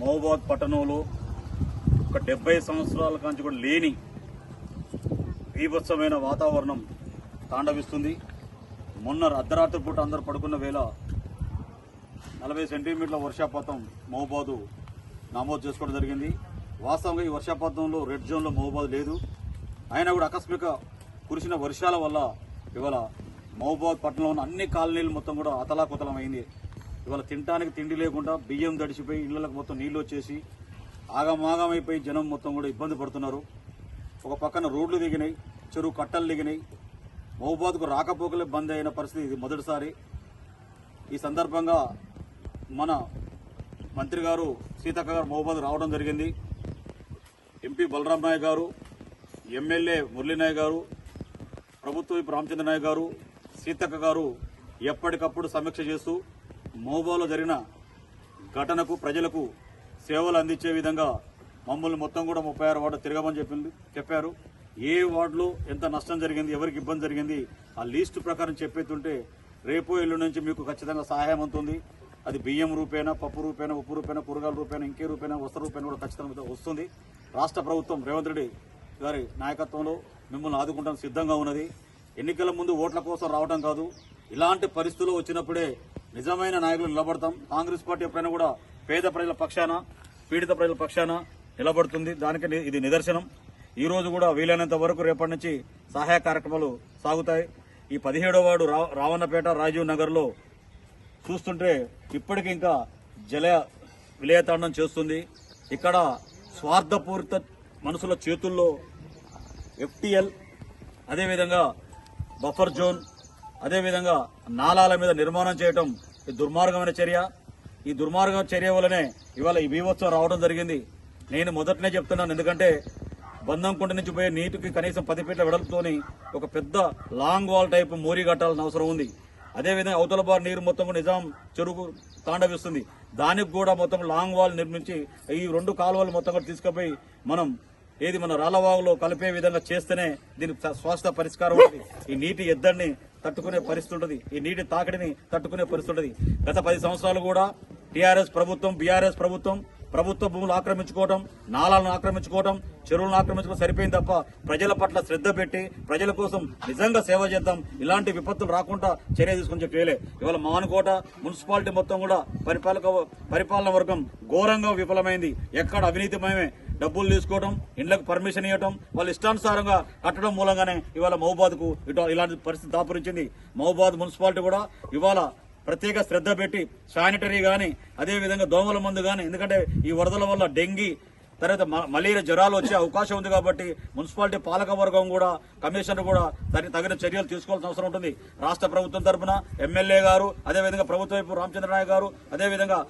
మహబూబాబాద్ పట్టణంలో ఒక 70 సంవత్సరాల కాంచి కూడా లేని బీభత్సమైన వాతావరణం తాండవిస్తుంది. మొన్న అర్ధరాత్రి పూట అందరూ పడుకున్న వేళ 40 సెంటీమీటర్ల వర్షపాతం మహబూబాబాద్ నమోదు చేసుకోవడం జరిగింది. వాస్తవంగా ఈ వర్షపాతంలో రెడ్ జోన్లో మహబూబాబాద్ లేదు. అయినా కూడా ఆకస్మిక కురిసిన వర్షాల వల్ల ఇవాళ మహబూబాబాద్ పట్టణంలో ఉన్న అన్ని కాలనీలు మొత్తం కూడా అతలాకుతలం అయింది. ఇవాళ తినడానికి తిండి లేకుండా బియ్యం తడిసిపోయి ఇళ్లకు మొత్తం నీళ్లు వచ్చేసి ఆగమాగమైపోయి జనం మొత్తం కూడా ఇబ్బంది పడుతున్నారు. ఒక పక్కన రోడ్లు దిగినాయి, చెరువు కట్టలు దిగినాయి. మహబూబాబాద్కు రాకపోకలే బంద్ అయిన పరిస్థితి ఇది మొదటిసారి. ఈ సందర్భంగా మన మంత్రి గారు సీతక్క గారు మహబూబాబాద్ రావడం జరిగింది. ఎంపీ బలరాం నాయక్ గారు, ఎమ్మెల్యే మురళీ నాయక్ గారు, ప్రభుత్వ వైపు రామచంద్ర నాయక్ గారు, సీతక్క గారు ఎప్పటికప్పుడు సమీక్ష చేస్తూ మహబూబాబాద్లో జరిగిన ఘటనకు ప్రజలకు సేవలు అందించే విధంగా మమ్మల్ని మొత్తం కూడా 36 వార్డు తిరగమని చెప్పారు. ఏ వార్డులో ఎంత నష్టం జరిగింది, ఎవరికి ఇబ్బంది జరిగింది ఆ లిస్టు ప్రకారం చెప్పేస్తుంటే రేపు ఎల్లుండి నుంచి మీకు ఖచ్చితంగా సహాయం అవుతుంది. అది బియ్యం రూపేనా, పప్పు రూపేనా, ఉప్పు రూపేనా, కూరగాయల రూపేనా, ఇంకే రూపేనా, వస్త్ర రూపేనా కూడా ఖచ్చితంగా వస్తుంది. రాష్ట్ర ప్రభుత్వం రేవంత్ రెడ్డి గారి నాయకత్వంలో మిమ్మల్ని ఆదుకుంటానికి సిద్ధంగా ఉన్నది. ఎన్నికల ముందు ఓట్ల కోసం రావడం కాదు, ఇలాంటి పరిస్థితులు వచ్చినప్పుడే నిజమైన నాయకులు నిలబడతాం. కాంగ్రెస్ పార్టీ ఎప్పుడైనా కూడా పేద ప్రజల పక్షాన, పీడిత ప్రజల పక్షాన నిలబడుతుంది. దానికి ఇది నిదర్శనం. ఈ రోజు కూడా వీలైనంత వరకు రేపటి నుంచి సహాయ కార్యక్రమాలు సాగుతాయి. ఈ 17వ వార్డు రావన్నపేట, రాజీవ్ నగర్లో చూస్తుంటే ఇప్పటికీ ఇంకా జల విలయతాండం చేస్తుంది. ఇక్కడ స్వార్థపూరిత మనుషుల చేతుల్లో FTL, అదేవిధంగా బఫర్ జోన్, అదేవిధంగా నాలాల మీద నిర్మాణం చేయటం ఈ దుర్మార్గమైన చర్య. ఈ దుర్మార్గ చర్య వల్లనే ఇవాళ ఈ బీభత్సం రావడం జరిగింది. నేను మొదటనే చెప్తున్నాను, ఎందుకంటే బంధంకుంట నుంచి పోయే నీటికి కనీసం 10 ఫీట్ల వెడల్పుతోని ఒక పెద్ద లాంగ్ వాల్ టైప్ మోరీ కట్టాల్సిన అవసరం ఉంది. అదేవిధంగా అవతల బార్ నీరు మొత్తం నిజాం చెరువు తాండవిస్తుంది. దానికి కూడా మొత్తం లాంగ్ వాల్ నిర్మించి ఈ 2 కాలువలు మొత్తం కూడా తీసుకుపోయి మనం మన రాళ్లవాగులో కలిపే విధంగా చేస్తేనే దీనికి శాశ్వత పరిష్కారం ఉంటుంది. ఈ నీటి ఎద్దడిని తట్టుకునే పరిస్థితి ఉంటుంది, ఈ నీటి తాకిడిని తట్టుకునే పరిస్థితి ఉంటుంది. గత 10 సంవత్సరాలు కూడా టీఆర్ఎస్ ప్రభుత్వం, బీఆర్ఎస్ ప్రభుత్వం ప్రభుత్వ భూములు ఆక్రమించుకోవడం, నాలాలను ఆక్రమించుకోవడం, చెరువులను ఆక్రమించుకోవడం సరిపోయింది తప్ప ప్రజల పట్ల శ్రద్ధ పెట్టి ప్రజల కోసం నిజంగా సేవ చేద్దాం, ఇలాంటి విపత్తులు రాకుండా చర్య తీసుకుని చెప్పేలే. ఇవాళ మానుకోట మున్సిపాలిటీ మొత్తం కూడా పరిపాలన వర్గం ఘోరంగా విఫలమైంది. ఎక్కడ అవినీతిమయమే, డబ్బులు తీసుకోవడం, ఇండ్లకు పర్మిషన్ ఇవ్వడం, వాళ్ళు ఇష్టానుసారంగా కట్టడం మూలంగానే ఇవాళ మహబూబాబాద్కు ఇలాంటి పరిస్థితి దాపురించింది. మహబూబాబాద్ మున్సిపాలిటీ కూడా ఇవాళ ప్రత్యేక శ్రద్ధ పెట్టి శానిటరీ గానీ, అదేవిధంగా దోమల మందు గానీ, ఎందుకంటే ఈ వరదల వల్ల డెంగీ తర్వాత మలేరియా జ్వరాలు వచ్చే అవకాశం ఉంది కాబట్టి మున్సిపాలిటీ పాలక వర్గం కూడా, కమిషనర్ కూడా తగిన చర్యలు తీసుకోవాల్సిన అవసరం ఉంటుంది. రాష్ట్ర ప్రభుత్వం తరఫున ఎమ్మెల్యే గారు, అదేవిధంగా ప్రభుత్వ వైపు రామచంద్ర నాయక్ గారు, అదేవిధంగా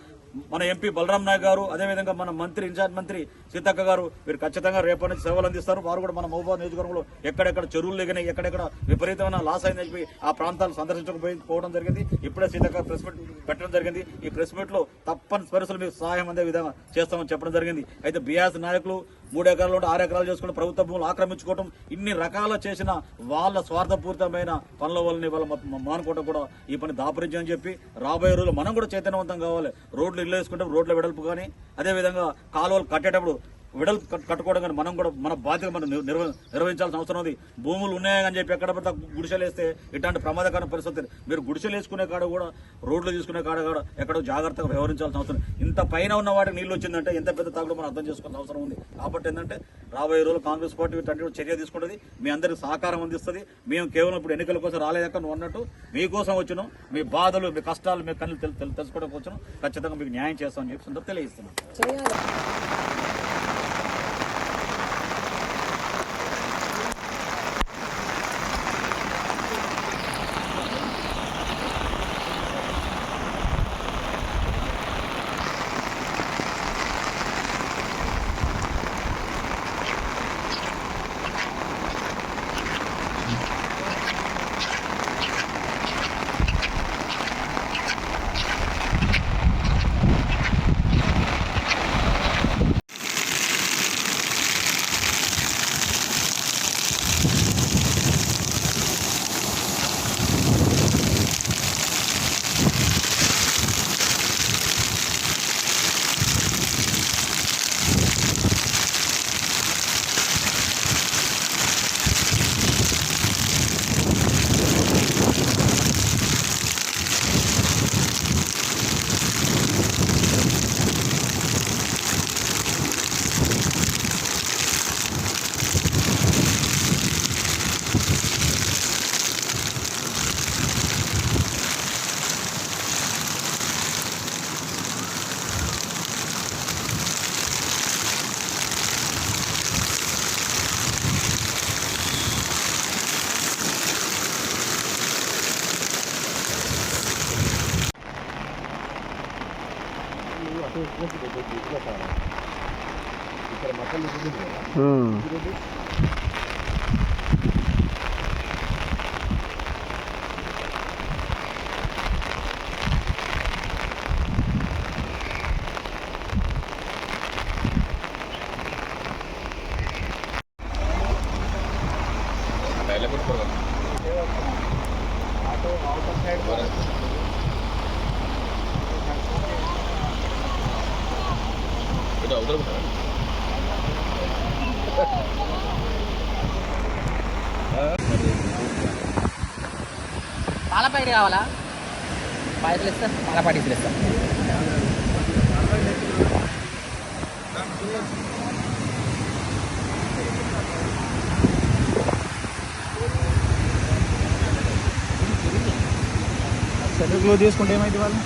మన ఎంపీ బలరాం నాయక్ గారు, అదేవిధంగా మన ఇన్ఛార్జ్ మంత్రి సీతక్క గారు వీరు ఖచ్చితంగా రేపటి నుంచి సేవలు అందిస్తారు. వారు కూడా మన మహబూబాబాద్ నియోజకవర్గంలో ఎక్కడెక్కడ చెరువులు దిగినాయి, ఎక్కడెక్కడ విపరీతమైన లాస్ అయిందని చెప్పి ఆ ప్రాంతాలు సందర్శించకపోవడం జరిగింది. ఇప్పుడే సీతక్క ప్రెస్ మీట్ పెట్టడం జరిగింది. ఈ ప్రెస్ మీట్ లో తప్పని పరిస్థితులు మీకు సహాయం అందే విధంగా చేస్తామని చెప్పడం జరిగింది. అయితే బీఆర్ఎస్ నాయకులు 3 ఎకరాలు 6 ఎకరాలు చేసుకుని ప్రభుత్వ భూములు ఆక్రమించుకోవడం, ఇన్ని రకాల చేసిన వాళ్ళ స్వార్థపూరితమైన పనుల వల్ల వాళ్ళ మానుకోవడం కూడా ఈ పని దాపరించని చెప్పి రాబోయే రోజులు మనం కూడా చైతన్యవంతం కావాలి. రోడ్లు ఇల్లు వేసుకుంటే రోడ్ల వెడల్పు కానీ, అదేవిధంగా కాలువలు కట్టేటప్పుడు వెడల్పు కట్టుకోవడం కానీ మనం కూడా మన బాధ్యత మనం నిర్వహించాల్సిన అవసరం ఉంది. భూములు ఉన్నాయని చెప్పి ఎక్కడ పడితే గుడిసెలు వేస్తే ఇట్లాంటి ప్రమాదకరమైన పరిస్థితి. మీరు గుడిసెలు వేసుకునే కాడ కూడా, రోడ్లు తీసుకునే కాడ కూడా ఎక్కడో జాగ్రత్తగా వ్యవహరించాల్సిన అవసరం. ఇంత పైన ఉన్న వాటికి నీళ్లు వచ్చిందంటే ఎంత పెద్ద తాగుడు మనం అర్థం చేసుకోవాల్సిన అవసరం ఉంది. కాబట్టి ఏంటంటే రాబోయే రోజులు కాంగ్రెస్ పార్టీ ఇట్లాంటి చర్య తీసుకుంటుంది, మీ అందరికి సహకారం అందిస్తుంది. మేము కేవలం ఇప్పుడు ఎన్నికల కోసం రాలేదక్క, నువ్వు అన్నట్టు మీకోసం వచ్చినాం, మీ బాధలు, మీ కష్టాలు, మీ కళ్ళు తెలుసుకోవడానికి వచ్చినాం. ఖచ్చితంగా మీకు న్యాయం చేస్తామని చెప్పి తెలియజేస్తున్నాం. ఇక్కడ మక్కలు ఉంటుంది కదా ఆటో అవుటర్ సైడ్ పాల ప్యాకెట్ కావాలా పాయలు ఇస్తా పాల ప్యాకెట్ ఇస్తా సెంటర్ క్లోజ్ చేసుకుంటే ఏమైంది వాళ్ళు